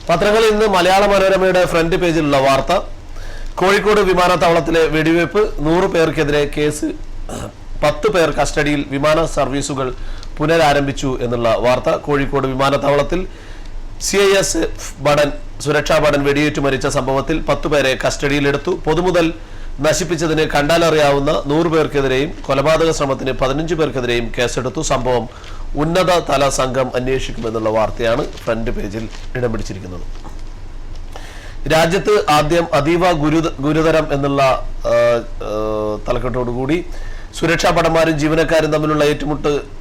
പത്രങ്ങളിൽ ഇന്ന് മലയാള മനോരമയുടെ ഫ്രണ്ട് പേജിലുള്ള വാർത്ത കോഴിക്കോട് വിമാനത്താവളത്തിലെ വെടിവെപ്പ് 100 പേർക്കെതിരെ കേസ് 10 പേർ കസ്റ്റഡിയിൽ വിമാന സർവീസുകൾ പുനരാരംഭിച്ചു എന്നുള്ള വാർത്ത. കോഴിക്കോട് വിമാനത്താവളത്തിൽ CISF ബടൻ സുരക്ഷാ ബടൻ വെടിയേറ്റു മരിച്ച സംഭവത്തിൽ 10 പേരെ കസ്റ്റഡിയിലെടുത്തു. പൊതുമുതൽ നശിപ്പിച്ചതിന് കണ്ടാലറിയാവുന്ന 100 പേർക്കെതിരെയും കൊലപാതക ശ്രമത്തിന് 15 പേർക്കെതിരെയും കേസെടുത്തു. സംഭവം ഉന്നത തല സംഘം അന്വേഷിക്കുമെന്നുള്ള വാർത്തയാണ് ഫ്രണ്ട് പേജിൽ ഇടം പിടിച്ചിരിക്കുന്നത്. രാജ്യത്ത് ആദ്യം അതീവ ഗുരുതരം എന്നുള്ള തലക്കെട്ടോടുകൂടി സുരക്ഷാ ഭടന്മാരും ജീവനക്കാരും തമ്മിലുള്ള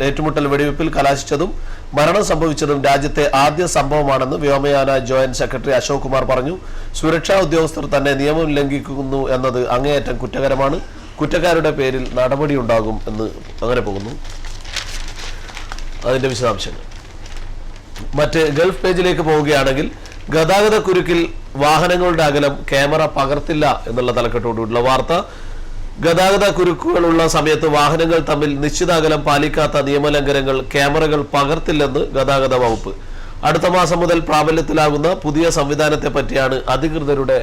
ഏറ്റുമുട്ടൽ വെടിവെപ്പിൽ കലാശിച്ചതും മരണം സംഭവിച്ചതും രാജ്യത്തെ ആദ്യ സംഭവമാണെന്ന് വ്യോമയാന ജോയിന്റ് സെക്രട്ടറി അശോക് കുമാർ പറഞ്ഞു. സുരക്ഷാ ഉദ്യോഗസ്ഥർ തന്നെ നിയമം ലംഘിക്കുന്നു എന്നത് അങ്ങേയറ്റം കുറ്റകരമാണ്. കുറ്റക്കാരുടെ പേരിൽ നടപടിയുണ്ടാകും എന്ന് അങ്ങനെ പോകുന്നു. അതിന്റെ വിശദാംശങ്ങൾ മറ്റ് ഗൾഫ് പേജിലേക്ക് പോവുകയാണെങ്കിൽ ഗതാഗത കുരുക്കിൽ വാഹനങ്ങളുടെ അകലം ക്യാമറ പകർത്തില്ല എന്നുള്ള തലക്കെട്ടോടുള്ള വാർത്ത. ഗതാഗത കുരുക്കുകളുള്ള സമയത്ത് വാഹനങ്ങൾ തമ്മിൽ നിശ്ചിത അകലം പാലിക്കാത്ത നിയമലംഘനങ്ങൾ ക്യാമറകൾ പകർത്തില്ലെന്ന് ഗതാഗത വകുപ്പ്. അടുത്ത മാസം മുതൽ പ്രാബല്യത്തിലാകുന്ന പുതിയ സംവിധാനത്തെ പറ്റിയാണ് അധികൃതരുടെ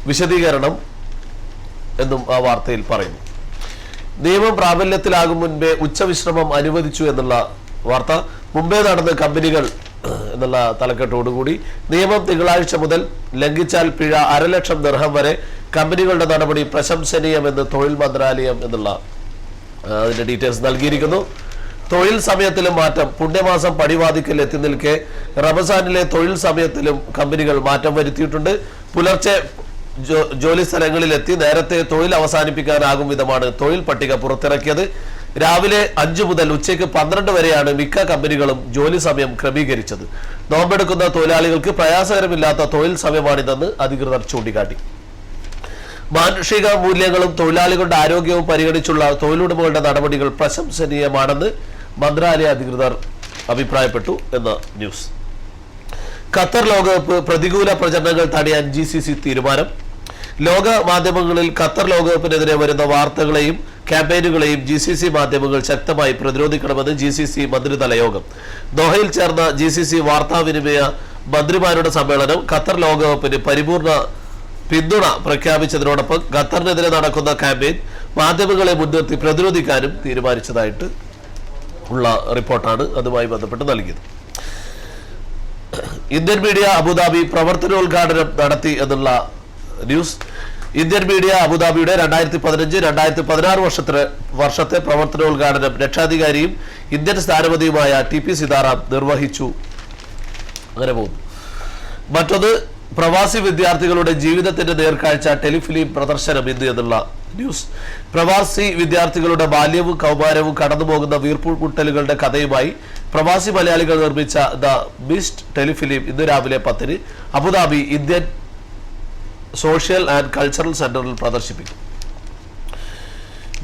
വിശദീകരണം എന്നും ആ വാർത്തയിൽ പറയുന്നു. നിയമം പ്രാബല്യത്തിലാകും മുൻപേ ഉച്ചവിശ്രമം അനുവദിച്ചു എന്നുള്ള വാർത്ത. മുമ്പേ നടന്ന കമ്പനികൾ എന്നുള്ള തലക്കെട്ടോടുകൂടി നിയമം തിങ്കളാഴ്ച മുതൽ ലംഘിച്ചാൽ പിഴ 500,000 ദിർഹം വരെ. കമ്പനികളുടെ നടപടി പ്രശംസനീയമെന്ന് തൊഴിൽ മന്ത്രാലയം എന്നുള്ള അതിന്റെ ഡീറ്റെയിൽസ് നൽകിയിരിക്കുന്നു. തൊഴിൽ സമയത്തിലും മാറ്റം. പുണ്യമാസം പടിവാതിക്കൽ എത്തി നിൽക്കെ റമസാനിലെ തൊഴിൽ സമയത്തിലും കമ്പനികൾ മാറ്റം വരുത്തിയിട്ടുണ്ട്. പുലർച്ചെ ജോലി സ്ഥലങ്ങളിലെത്തി നേരത്തെ തൊഴിൽ അവസാനിപ്പിക്കാനാകും വിധമാണ് തൊഴിൽ പട്ടിക പുറത്തിറക്കിയത്. രാവിലെ 5 മുതൽ ഉച്ചയ്ക്ക് 12 വരെയാണ് മിക്ക കമ്പനികളും ജോലി സമയം ക്രമീകരിച്ചത്. നോമ്പെടുക്കുന്ന തൊഴിലാളികൾക്ക് പ്രയാസകരമില്ലാത്ത തൊഴിൽ സമയമാണിതെന്ന് അധികൃതർ ചൂണ്ടിക്കാട്ടി. മാനുഷിക മൂല്യങ്ങളും തൊഴിലാളികളുടെ ആരോഗ്യവും പരിഗണിച്ചുള്ള തൊഴിലുടമകളുടെ നടപടികൾ പ്രശംസനീയമാണെന്ന് മന്ത്രാലയ അധികൃതർ അഭിപ്രായപ്പെട്ടു എന്ന ന്യൂസ്. ഖത്തർ ലോകകപ്പ് പ്രതികൂല പ്രചരണങ്ങൾ തടയാൻ GCC തീരുമാനം. ലോക മാധ്യമങ്ങളിൽ ഖത്തർ ലോകകപ്പിനെതിരെ വരുന്ന വാർത്തകളെയും ക്യാമ്പയിനുകളെയും GCC മാധ്യമങ്ങൾ ശക്തമായി പ്രതിരോധിക്കണമെന്ന് GCC മന്ത്രിതല യോഗം. ദോഹയിൽ ചേർന്ന GCC വാർത്താവിനിമയ മന്ത്രിമാരുടെ സമ്മേളനം ഖത്തർ ലോകകപ്പിന് പരിപൂർണ പിന്തുണ പ്രഖ്യാപിച്ചതിനോടൊപ്പം ഖത്തറിനെതിരെ നടക്കുന്ന ക്യാമ്പയിൻ മാധ്യമങ്ങളെ മുൻനിർത്തി പ്രതിരോധിക്കാനും തീരുമാനിച്ചതായിട്ട് ഉള്ള റിപ്പോർട്ടാണ് അതുമായി ബന്ധപ്പെട്ട് നൽകിയത്. ഇന്ത്യൻ മീഡിയ അബുദാബി പ്രവർത്തനോദ്ഘാടനം നടത്തി എന്നുള്ള ന്യൂസ്. ഇന്ത്യൻ മീഡിയ അബുദാബിയുടെ 2015-2016 വർഷത്തെ പ്രവർത്തനോദ്ഘാടനം രക്ഷാധികാരിയും ഇന്ത്യൻ സ്ഥാനപതിയുമായ TP സീതാറാം നിർവഹിച്ചു. അങ്ങനെ പോകുന്നു. മറ്റൊന്ന് പ്രവാസി വിദ്യാർത്ഥികളുടെ ജീവിതത്തിന്റെ നേർക്കാഴ്ച ടെലിഫിലിം പ്രദർശനം ഇന്ന് എന്നുള്ള ന്യൂസ്. പ്രവാസി വിദ്യാർത്ഥികളുടെ ബാല്യവും കൗമാരവും കടന്നുപോകുന്ന വീർപ്പുമുട്ടലുകളുടെ കഥയുമായി പ്രവാസി മലയാളികൾ നിർമ്മിച്ച ദ മിസ്റ്റ് ടെലിഫിലിം ഇന്ന് രാവിലെ 10-ന് Abu Dhabi Indian social and cultural സെന്ററിൽ പ്രദർശിപ്പിക്കും.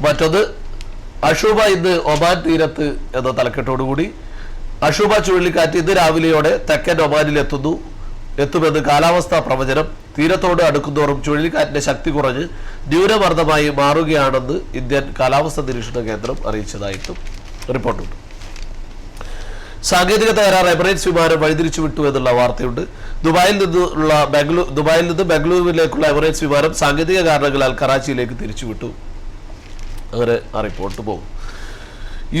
മറ്റൊന്ന് അഷൂബ ഇന്ന് ഒമാൻ തീരത്ത് എന്ന തലക്കെട്ടോടുകൂടി. അഷൂബ ചുഴലിക്കാറ്റ് ഇന്ന് രാവിലെയോടെ തെക്കൻ ഒമാനിൽ എത്തുമെന്ന് കാലാവസ്ഥാ പ്രവചനം. തീരത്തോട് അടുക്കുന്തോറും ചുഴലിക്കാറ്റിന്റെ ശക്തി കുറഞ്ഞ് ന്യൂനമർദ്ദമായി മാറുകയാണെന്ന് ഇന്ത്യൻ കാലാവസ്ഥാ നിരീക്ഷണ കേന്ദ്രം അറിയിച്ചതായിട്ടും റിപ്പോർട്ടുണ്ട്. സാങ്കേതിക തകരാർ എമിറേറ്റ്സ് വിമാനം വഴിതിരിച്ചു വിട്ടു എന്നുള്ള വാർത്തയുണ്ട്. ദുബായിൽ നിന്ന് ബംഗളൂരുവിലേക്കുള്ള എമിറേറ്റ്സ് വിമാനം സാങ്കേതിക കാരണങ്ങളാൽ കറാച്ചിയിലേക്ക് തിരിച്ചുവിട്ടു. അങ്ങനെ ആ റിപ്പോർട്ട് പോകും.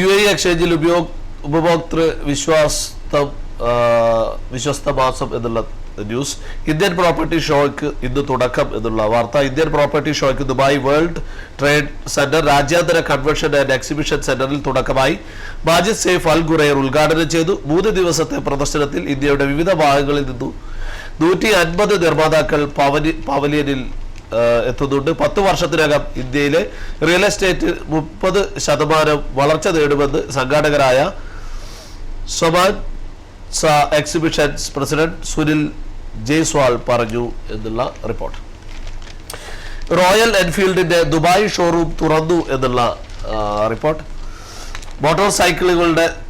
UAE എക്സ്ചേഞ്ചിൽ ഉപഭോക്തൃ വിശ്വസ്ത മാസം എന്നുള്ള ന്യൂസ്. ഇന്ത്യൻ പ്രോപ്പർട്ടി ഷോയ്ക്ക് ഇന്ന് തുടക്കം എന്നുള്ള വാർത്ത. ഇന്ത്യൻ പ്രോപ്പർട്ടി ഷോയ്ക്ക് ദുബായ് വേൾഡ് ട്രേഡ് സെന്റർ രാജ്യാന്തര കൺവെൻഷൻ ആൻഡ് എക്സിബിഷൻ സെന്ററിൽ തുടക്കമായി. മാജിദ് സെയ്ഫ് അൽ ഖുറൈർ ഉദ്ഘാടനം ചെയ്തു. 3 ദിവസത്തെ പ്രദർശനത്തിൽ ഇന്ത്യയുടെ വിവിധ ഭാഗങ്ങളിൽ നിന്നും 150 നിർമ്മാതാക്കൾ പവലിയനിൽ എത്തുന്നുണ്ട്. 10 വർഷത്തിനകം ഇന്ത്യയിലെ റിയൽ എസ്റ്റേറ്റ് 30% വളർച്ച നേടുമെന്ന് സംഘാടകരായ സൊമാൻ എക്സിബിഷൻസ് പ്രസിഡന്റ് സുനിൽ ജയ്സ്വാൾ പറഞ്ഞു എന്നുള്ള റിപ്പോർട്ട്. റോയൽ എൻഫീൽഡിന്റെ ദുബായ് ഷോറൂം തുറന്നു എന്നുള്ള റിപ്പോർട്ട്. മോട്ടോർ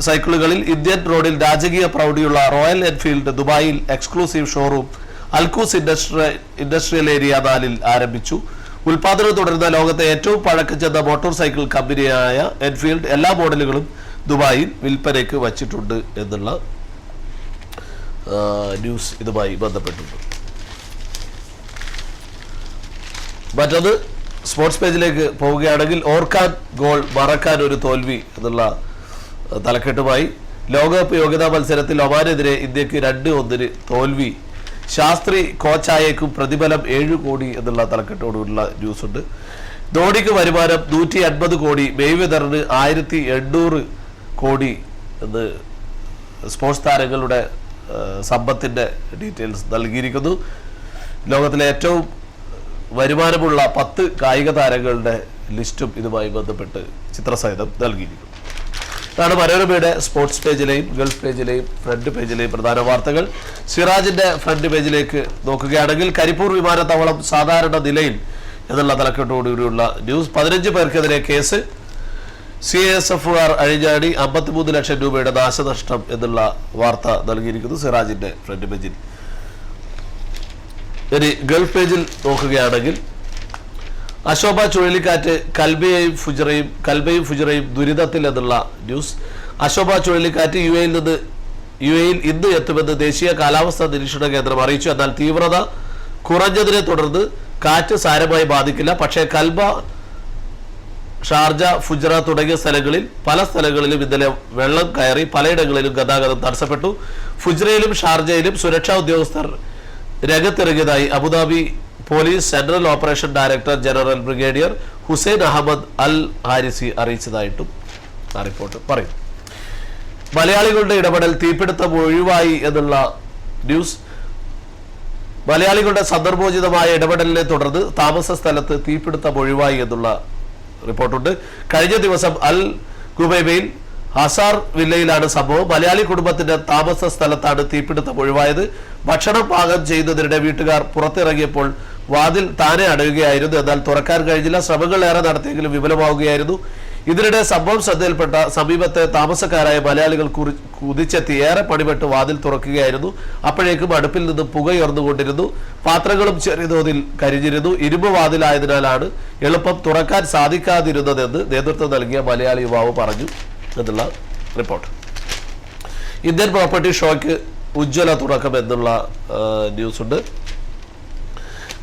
സൈക്കിളുകളിൽ ഇന്ത്യൻ റോഡിൽ രാജകീയ പ്രൗഢിയുള്ള റോയൽ എൻഫീൽഡ് ദുബായിൽ exclusive showroom Al Quoz industrial area 4-ൽ ആരംഭിച്ചു. ഉൽപാദനം തുടരുന്ന ലോകത്തെ ഏറ്റവും പഴക്കം ചെന്ന മോട്ടോർ സൈക്കിൾ കമ്പനിയായ എൻഫീൽഡ് എല്ലാ മോഡലുകളും ദുബായിൽ വിൽപ്പനയ്ക്ക് വച്ചിട്ടുണ്ട് എന്നുള്ള ന്യൂസ് ഇതുമായി ബന്ധപ്പെട്ടുണ്ട്. മറ്റൊന്ന് സ്പോർട്സ് പേജിലേക്ക് പോവുകയാണെങ്കിൽ ഓർക്കാൻ ഗോൾ മറക്കാൻ ഒരു തോൽവി എന്നുള്ള തലക്കെട്ടുമായി ലോകകപ്പ് യോഗ്യതാ മത്സരത്തിൽ ഒമാനെതിരെ ഇന്ത്യക്ക് 2-1 തോൽവി. ശാസ്ത്രി കോച്ചായേക്കും പ്രതിഫലം 7 കോടി എന്നുള്ള തലക്കെട്ടോടുള്ള ന്യൂസ് ഉണ്ട്. ധോണിക്ക് വരുമാനം 150 കോടി, മെയ്വെതറിന് 1800 കോടി എന്ന് സ്പോർട്സ് താരങ്ങളുടെ സമ്പത്തിന്റെ ഡീറ്റെയിൽസ് നൽകിയിരിക്കുന്നു. ലോകത്തിലെ ഏറ്റവും വരുമാനമുള്ള 10 കായിക താരങ്ങളുടെ ലിസ്റ്റും ഇതുമായി ബന്ധപ്പെട്ട് ചിത്രസഹിതം നൽകിയിരിക്കുന്നു. ഇതാണ് മനോരമയുടെ സ്പോർട്സ് പേജിലെയും ഗൾഫ് പേജിലെയും ഫ്രണ്ട് പേജിലെയും പ്രധാന വാർത്തകൾ. സിറാജിന്റെ ഫ്രണ്ട് പേജിലേക്ക് നോക്കുകയാണെങ്കിൽ കരിപ്പൂർ വിമാനത്താവളം സാധാരണ നിലയിൽ എന്നുള്ള തലക്കെട്ടോടുകൂടിയുള്ള ന്യൂസ്. 15 പേർക്കെതിരെ കേസ്, CSFകാർ അഴിഞ്ഞാടി 53 ലക്ഷം രൂപയുടെ നാശനഷ്ടം എന്നുള്ള വാർത്ത നൽകിയിരിക്കുന്നു സിറാജിന്റെ ഫ്രണ്ട് പേജിൽ. ഇനി ഗൾഫ് പേജിൽ നോക്കുകയാണെങ്കിൽ അശോഭ ചുഴലിക്കാറ്റ് കൽബയും ഫുജറയും ദുരിതത്തിൽ എന്നുള്ള ന്യൂസ്. അശോഭ ചുഴലിക്കാറ്റ് യു എയിൽ ഇന്ന് എത്തുമെന്ന് ദേശീയ കാലാവസ്ഥാ നിരീക്ഷണ കേന്ദ്രം അറിയിച്ചു. എന്നാൽ തീവ്രത കുറഞ്ഞതിനെ തുടർന്ന് കാറ്റ് സാരമായി ബാധിക്കില്ല. പക്ഷേ കൽബ, ഷാർജ, ഫുജറ തുടങ്ങിയ പല സ്ഥലങ്ങളിലും ഇന്നലെ വെള്ളം കയറി പലയിടങ്ങളിലും ഗതാഗതം തടസ്സപ്പെട്ടു. ഫുജറയിലും ഷാർജയിലും സുരക്ഷാ ഉദ്യോഗസ്ഥർ രംഗത്തിറങ്ങിയതായി Abu Dhabi police central operation director general brigadier Hussein Ahmed Al Harisi അറിയിച്ചതായിട്ടും ആ റിപ്പോർട്ട് പറയുന്നു. മലയാളികളുടെ ഇടപെടൽ തീപിടുത്തം ഒഴിവായി എന്നുള്ള ന്യൂസ്. മലയാളികളുടെ സന്ദർഭോചിതമായ ഇടപെടലിനെ തുടർന്ന് താമസ സ്ഥലത്ത് തീപിടുത്തം ഒഴിവായി എന്നുള്ള റിപ്പോർട്ടുണ്ട്. കഴിഞ്ഞ ദിവസം അൽ ഖുബൈബയിൽ ഹസാർ വില്ലയിലാണ് സംഭവം. മലയാളി കുടുംബത്തിന്റെ താമസ സ്ഥലത്താണ് തീപിടുത്തം ഒഴിവായത്. ഭക്ഷണം പാകം ചെയ്യുന്നതിനിടെ വീട്ടുകാർ പുറത്തിറങ്ങിയപ്പോൾ വാതിൽ താനെ അടയുകയായിരുന്നു. എന്നാൽ തുറക്കാൻ കഴിഞ്ഞില്ല. ശ്രമങ്ങൾ ഏറെ നടത്തിയെങ്കിലും വിഫലമാവുകയായിരുന്നു. ഇതിനിടെ സംഭവം ശ്രദ്ധയിൽപ്പെട്ട സമീപത്തെ താമസക്കാരായ മലയാളികൾ കുതിച്ചെത്തി ഏറെ പണിപെട്ട് വാതിൽ തുറക്കുകയായിരുന്നു. അപ്പോഴേക്കും അടുപ്പിൽ നിന്നും പുകയുയർന്നുകൊണ്ടിരുന്നു. പാത്രങ്ങളും ചെറിയ തോതിൽ കരിഞ്ഞിരുന്നു. ഇരുമ്പ് വാതിലായതിനാലാണ് എളുപ്പം തുറക്കാൻ സാധിക്കാതിരുന്നതെന്ന് നേതൃത്വം നൽകിയ മലയാളി യുവാവ് പറഞ്ഞു എന്നുള്ള റിപ്പോർട്ട്. ഇന്ത്യൻ പ്രോപ്പർട്ടി ഷോയ്ക്ക് ഉജ്ജ്വല തുടക്കം എന്നുള്ള ന്യൂസ് ഉണ്ട്.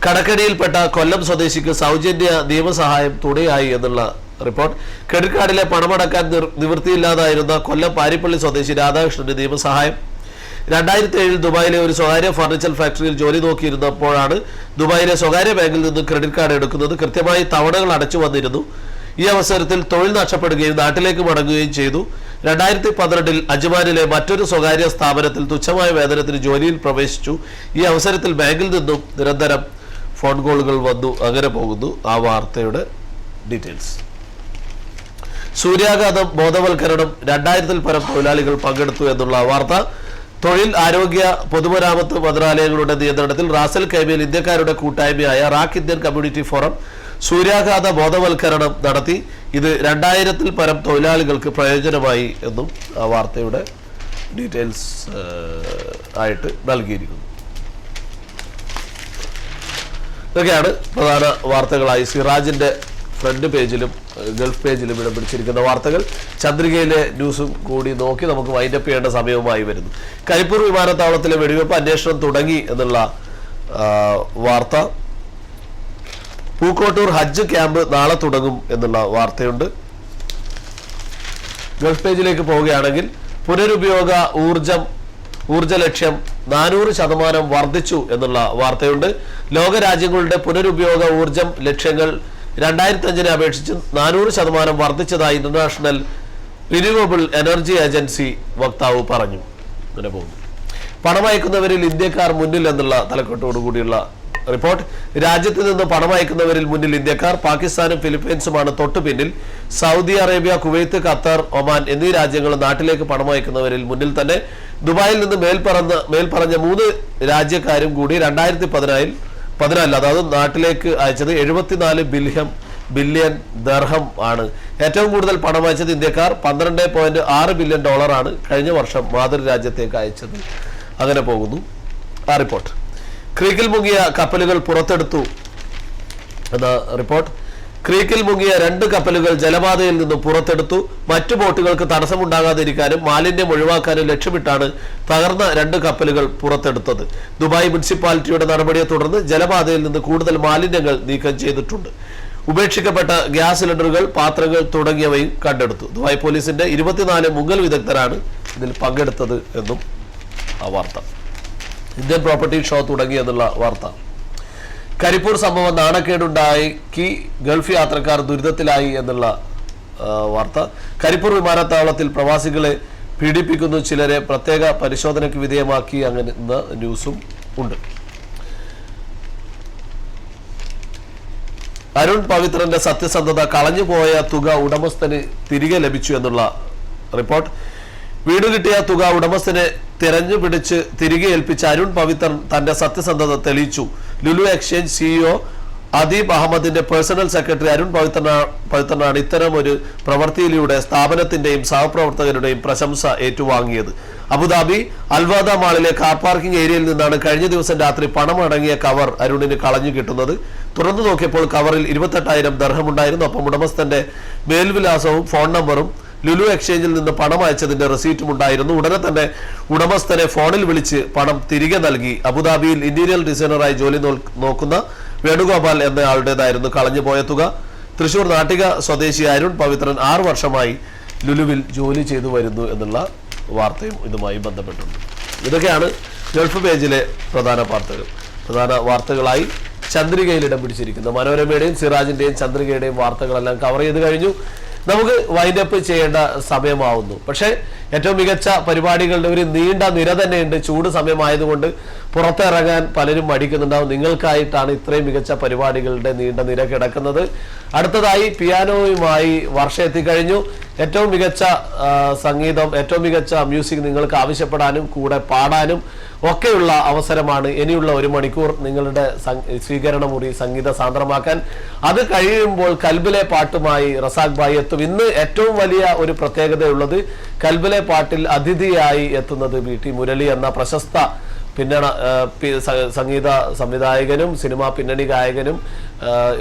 കടക്കണിയിൽപ്പെട്ട കൊല്ലം സ്വദേശിക്ക് സൗജന്യ നിയമസഹായം തുണയായി എന്നുള്ള റിപ്പോർട്ട്. ക്രെഡിറ്റ് കാർഡിലെ പണമടക്കാൻ നിവൃത്തിയില്ലാതായിരുന്ന കൊല്ലം പാരിപ്പള്ളി സ്വദേശി രാധാകൃഷ്ണന് നിയമസഹായം. 2007 ദുബായിലെ ഒരു സ്വകാര്യ ഫർണിച്ചർ ഫാക്ടറിയിൽ ജോലി നോക്കിയിരുന്നപ്പോഴാണ് ദുബായിലെ സ്വകാര്യ ബാങ്കിൽ നിന്ന് ക്രെഡിറ്റ് കാർഡ് എടുക്കുന്നത്. കൃത്യമായി തവണകൾ അടച്ചു വന്നിരുന്നു. ഈ അവസരത്തിൽ തൊഴിൽ നഷ്ടപ്പെടുകയും നാട്ടിലേക്ക് മടങ്ങുകയും ചെയ്തു. 2012 അജ്മാനിലെ മറ്റൊരു സ്വകാര്യ സ്ഥാപനത്തിൽ തുച്ഛമായ വേതനത്തിന് ജോലിയിൽ പ്രവേശിച്ചു. ഈ അവസരത്തിൽ ബാങ്കിൽ നിന്നും നിരന്തരം ഫോൺ കോളുകൾ വന്നു. അങ്ങനെ പോകുന്നു ആ വാർത്തയുടെ ഡീറ്റെയിൽസ്. സൂര്യാഘാതം ബോധവൽക്കരണം 2000-ൽ പരം തൊഴിലാളികൾ പങ്കെടുത്തു എന്നുള്ള വാർത്ത. തൊഴിൽ, ആരോഗ്യ, പൊതുമരാമത്ത് മന്ത്രാലയങ്ങളുടെ നിയന്ത്രണത്തിൽ റാസൽ കൈമയിൽ ഇന്ത്യക്കാരുടെ കൂട്ടായ്മയായ റാക്ക് ഇന്ത്യൻ കമ്മ്യൂണിറ്റി ഫോറം സൂര്യാഘാത ബോധവൽക്കരണം നടത്തി. ഇത് 2000-ൽ പരം തൊഴിലാളികൾക്ക് പ്രയോജനമായി എന്നും ആ വാർത്തയുടെ ഡീറ്റെയിൽസ് ആയിട്ട് നൽകിയിരിക്കുന്നു. ഇതൊക്കെയാണ് പ്രധാന വാർത്തകളായി സിറാജിന്റെ ഫ്രണ്ട് പേജിലും ഗൾഫ് പേജിലും ഇടം പിടിച്ചിരിക്കുന്ന വാർത്തകൾ. ചന്ദ്രികയിലെ ന്യൂസും കൂടി നോക്കി നമുക്ക് വൈൻഡപ്പ് ചെയ്യേണ്ട സമയവുമായി വരുന്നു. കരിപ്പൂർ വിമാനത്താവളത്തിലെ വെടിവെപ്പ് അന്വേഷണം തുടങ്ങി എന്നുള്ള വാർത്ത. പൂക്കോട്ടൂർ ഹജ്ജ് ക്യാമ്പ് നാളെ തുടങ്ങും എന്നുള്ള വാർത്തയുണ്ട്. ഗൾഫ് പേജിലേക്ക് പോവുകയാണെങ്കിൽ പുനരുപയോഗ ഊർജ ലക്ഷ്യം 400% വർദ്ധിച്ചു എന്നുള്ള വാർത്തയുണ്ട്. ലോകരാജ്യങ്ങളുടെ പുനരുപയോഗ ഊർജം ലക്ഷ്യങ്ങൾ 2005-നെ അപേക്ഷിച്ച് 400% വർദ്ധിച്ചതായി ഇന്റർനാഷണൽ റിന്യൂവബിൾ എനർജി ഏജൻസി വക്താവ് പറഞ്ഞു. അങ്ങനെ പോകുന്നു. പണമയക്കുന്നവരിൽ ഇന്ത്യക്കാർ മുന്നിൽ എന്നുള്ള തലക്കെട്ടോടുകൂടിയുള്ള റിപ്പോർട്ട്. രാജ്യത്ത് നിന്ന് പണമയക്കുന്നവരിൽ മുന്നിൽ ഇന്ത്യക്കാർ. പാകിസ്ഥാനും ഫിലിപ്പീൻസുമാണ് തൊട്ടു പിന്നിൽ. Saudi Arabia, Kuwait, Qatar, Oman എന്നീ രാജ്യങ്ങൾ നാട്ടിലേക്ക് പണമയക്കുന്നവരിൽ മുന്നിൽ തന്നെ. ദുബായിൽ നിന്ന് മേൽപ്പറഞ്ഞ 3 രാജ്യക്കാരും കൂടി 2014 അതായത് നാട്ടിലേക്ക് അയച്ചത് 74 ബില്യൺ ദർഹം ആണ്. ഏറ്റവും കൂടുതൽ പണം അയച്ചത് ഇന്ത്യക്കാർ. $12.6 ബില്യൺ ആണ് കഴിഞ്ഞ വർഷം മാതൃരാജ്യത്തേക്ക് അയച്ചത്. അങ്ങനെ പോകുന്നു ആ റിപ്പോർട്ട്. ക്രീക്കിൽ മുങ്ങിയ കപ്പലുകൾ പുറത്തെടുത്തു എന്ന റിപ്പോർട്ട്. ക്രീക്കിൽ മുങ്ങിയ 2 കപ്പലുകൾ ജലപാതയിൽ നിന്നും പുറത്തെടുത്തു. മറ്റു ബോട്ടുകൾക്ക് തടസ്സമുണ്ടാകാതിരിക്കാനും മാലിന്യം ഒഴിവാക്കാനും ലക്ഷ്യമിട്ടാണ് തകർന്ന 2 കപ്പലുകൾ പുറത്തെടുത്തത്. ദുബായ് മുനിസിപ്പാലിറ്റിയുടെ നടപടിയെ തുടർന്ന് ജലപാതയിൽ നിന്ന് കൂടുതൽ മാലിന്യങ്ങൾ നീക്കം ചെയ്തിട്ടുണ്ട്. ഉപേക്ഷിക്കപ്പെട്ട ഗ്യാസ് സിലിണ്ടറുകൾ, പാത്രങ്ങൾ തുടങ്ങിയവയും കണ്ടെടുത്തു. ദുബായ് പോലീസിന്റെ 24 മുങ്ങൽ വിദഗ്ധരാണ് ഇതിൽ പങ്കെടുത്തത് എന്നും ആ വാർത്ത. ഇന്ത്യൻ പ്രോപ്പർട്ടി ഷോ തുടങ്ങി എന്നുള്ള വാർത്ത. കരിപ്പൂർ സംഭവം നാണക്കേടുണ്ടാക്കി ഗൾഫ് യാത്രക്കാർ ദുരിതത്തിലായി എന്നുള്ള വാർത്ത. കരിപ്പൂർ വിമാനത്താവളത്തിൽ പ്രവാസികളെ പീഡിപ്പിക്കുന്നു, ചിലരെ പ്രത്യേക പരിശോധനയ്ക്ക് വിധേയമാക്കി അങ്ങനെ ന്യൂസും ഉണ്ട്. അരുൺ പവിത്രന്റെ സത്യസന്ധത, കളഞ്ഞുപോയ തുക ഉടമസ്ഥന് തിരികെ ലഭിച്ചു എന്നുള്ള റിപ്പോർട്ട്. വീട് കിട്ടിയ തുക ഉടമസ്ഥനെ തിരഞ്ഞുപിടിച്ച് തിരികെ ഏൽപ്പിച്ച അരുൺ പവിത്രൻ തന്റെ സത്യസന്ധത തെളിയിച്ചു. ലുലു എക്സ്ചേഞ്ച് സിഇഒ അദീബ് അഹമ്മദിന്റെ പേഴ്സണൽ സെക്രട്ടറി അരുൺ പവിത്രനാണ് ഇത്തരം ഒരു പ്രവൃത്തിയിലൂടെ സ്ഥാപനത്തിന്റെയും സഹപ്രവർത്തകരുടെയും പ്രശംസ ഏറ്റുവാങ്ങിയത്. അബുദാബി അൽവാദ മാളിലെ കാർ പാർക്കിംഗ് ഏരിയയിൽ നിന്നാണ് കഴിഞ്ഞ ദിവസം രാത്രി പണമടങ്ങിയ കവർ അരുണിന് കളഞ്ഞു കിട്ടുന്നത്. തുറന്നു നോക്കിയപ്പോൾ കവറിൽ 28,000 ദർഹം ഉണ്ടായിരുന്നു. ഒപ്പം ഉടമസ്ഥന്റെ മേൽവിലാസവും ഫോൺ നമ്പറും ലുലു എക്സ്ചേഞ്ചിൽ നിന്ന് പണം അയച്ചതിന്റെ റെസീറ്റും ഉണ്ടായിരുന്നു. ഉടനെ തന്നെ ഉടമസ്ഥനെ ഫോണിൽ വിളിച്ച് പണം തിരികെ നൽകി. അബുദാബിയിൽ ഇന്റീരിയർ ഡിസൈനറായി ജോലി നോക്കുന്ന വേണുഗോപാൽ എന്നയാളുടേതായിരുന്നു കളഞ്ഞുപോയ തുക. തൃശൂർ നാട്ടിക സ്വദേശി അരുൺ പവിത്രൻ 6 വർഷമായി ലുലുവിൽ ജോലി ചെയ്തു വരുന്നു എന്നുള്ള വാർത്തയും ഇതുമായി ബന്ധപ്പെട്ടുണ്ട്. ഇതൊക്കെയാണ് ഗൾഫ് പേജിലെ പ്രധാന വാർത്തകളായി ചന്ദ്രികയിൽ ഇടം പിടിച്ചിരിക്കുന്ന മനോരമയുടെയും സിറാജിന്റെയും ചന്ദ്രികയുടെയും വാർത്തകളെല്ലാം കവർ ചെയ്ത് കഴിഞ്ഞു. നമുക്ക് വൈൻഡപ്പ് ചെയ്യേണ്ട സമയമാവുന്നു. പക്ഷേ ഏറ്റവും മികച്ച പരിപാടികളുടെ ഒരു നീണ്ട നിര തന്നെയുണ്ട്. ചൂട് സമയമായതുകൊണ്ട് പുറത്തിറങ്ങാൻ പലരും മടിക്കുന്നുണ്ടാവും. നിങ്ങൾക്കായിട്ടാണ് ഇത്രയും മികച്ച പരിപാടികളുടെ നീണ്ട നിര കിടക്കുന്നത്. അടുത്തതായി പിയാനോയുമായി വർഷ എത്തിക്കഴിഞ്ഞു. ഏറ്റവും മികച്ച സംഗീതം, ഏറ്റവും മികച്ച മ്യൂസിക് നിങ്ങൾക്ക് ആവശ്യപ്പെടാനും കൂടെ പാടാനും ഒക്കെയുള്ള അവസരമാണ് ഇനിയുള്ള 1 മണിക്കൂർ നിങ്ങളുടെ സ്വീകരണ മുറി സംഗീത സാന്ദ്രമാക്കാൻ. അത് കഴിയുമ്പോൾ കൽബിലെ പാട്ടുമായി റസാഖ് ഭായി എത്തും. ഇന്ന് ഏറ്റവും വലിയ ഒരു പ്രത്യേകതയുള്ളത് കൽബിലെ പാട്ടിൽ അതിഥിയായി എത്തുന്നത് VT മുരളി എന്ന പ്രശസ്ത സംഗീത സംവിധായകനും സിനിമാ പിന്നണി ഗായകനും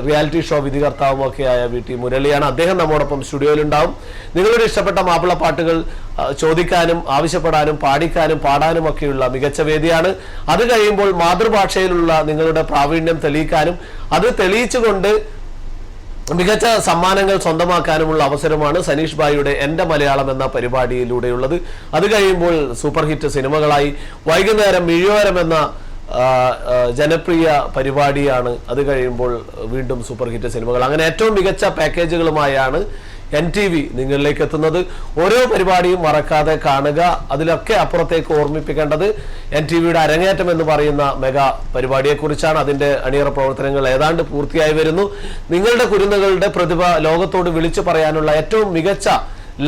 റിയാലിറ്റി ഷോ വിധികർത്താവും ഒക്കെയായ VT മുരളിയാണ്. അദ്ദേഹം നമ്മോടൊപ്പം സ്റ്റുഡിയോയിലുണ്ടാവും. നിങ്ങളുടെ ഇഷ്ടപ്പെട്ട മാപ്പിള പാട്ടുകൾ ചോദിക്കാനും ആവശ്യപ്പെടാനും പാടിക്കാനും പാടാനും ഒക്കെയുള്ള മികച്ച വേദിയാണ്. അത് കഴിയുമ്പോൾ മാതൃഭാഷയിലുള്ള നിങ്ങളുടെ പ്രാവീണ്യം തെളിയിക്കാനും അത് തെളിയിച്ചുകൊണ്ട് മികച്ച സമ്മാനങ്ങൾ സ്വന്തമാക്കാനുമുള്ള അവസരമാണ് സനീഷ് ഭായിയുടെ എന്റെ മലയാളം എന്ന പരിപാടിയിലൂടെയുള്ളത്. അത് കഴിയുമ്പോൾ സൂപ്പർ ഹിറ്റ് സിനിമകളായി വൈകുന്നേരം മിഴിയോരം എന്ന ജനപ്രിയ പരിപാടിയാണ്. അത് കഴിയുമ്പോൾ വീണ്ടും സൂപ്പർ ഹിറ്റ് സിനിമകൾ. അങ്ങനെ ഏറ്റവും മികച്ച പാക്കേജുകളുമായാണ് NTV നിങ്ങളിലേക്ക് എത്തുന്നത്. ഓരോ പരിപാടിയും മറക്കാതെ കാണുക. അതിലൊക്കെ അപ്പുറത്തേക്ക് ഓർമ്മിപ്പിക്കേണ്ടത് NTVയുടെ അരങ്ങേറ്റം എന്ന് പറയുന്ന മെഗാ പരിപാടിയെക്കുറിച്ചാണ്. അതിന്റെ അണിയറ പ്രവർത്തനങ്ങൾ ഏതാണ്ട് പൂർത്തിയായി വരുന്നു. നിങ്ങളുടെ കുരുന്നുകളുടെ പ്രതിഭ ലോകത്തോട് വിളിച്ചു പറയാനുള്ള ഏറ്റവും മികച്ച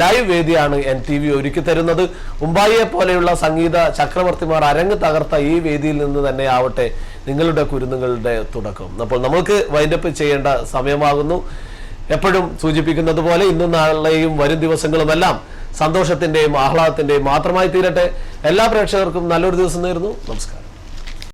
ലൈവ് വേദിയാണ് NTV ഒരുക്കി തരുന്നത്. മുംബൈയെ പോലെയുള്ള സംഗീത ചക്രവർത്തിമാർ അരങ്ങ് തകർത്ത ഈ വേദിയിൽ നിന്ന് തന്നെ ആവട്ടെ നിങ്ങളുടെ കുരുന്നുകളുടെ തുടക്കം. അപ്പോൾ നമുക്ക് വൈൻഡപ്പ് ചെയ്യേണ്ട സമയമാകുന്നു. എപ്പോഴും സൂചിപ്പിക്കുന്നത് പോലെ ഇന്നും നാളെയും വരും ദിവസങ്ങളുമെല്ലാം സന്തോഷത്തിന്റെയും ആഹ്ലാദത്തിന്റെയും മാത്രമായി തീരട്ടെ. എല്ലാ പ്രേക്ഷകർക്കും നല്ലൊരു ദിവസം നേരുന്നു. നമസ്കാരം.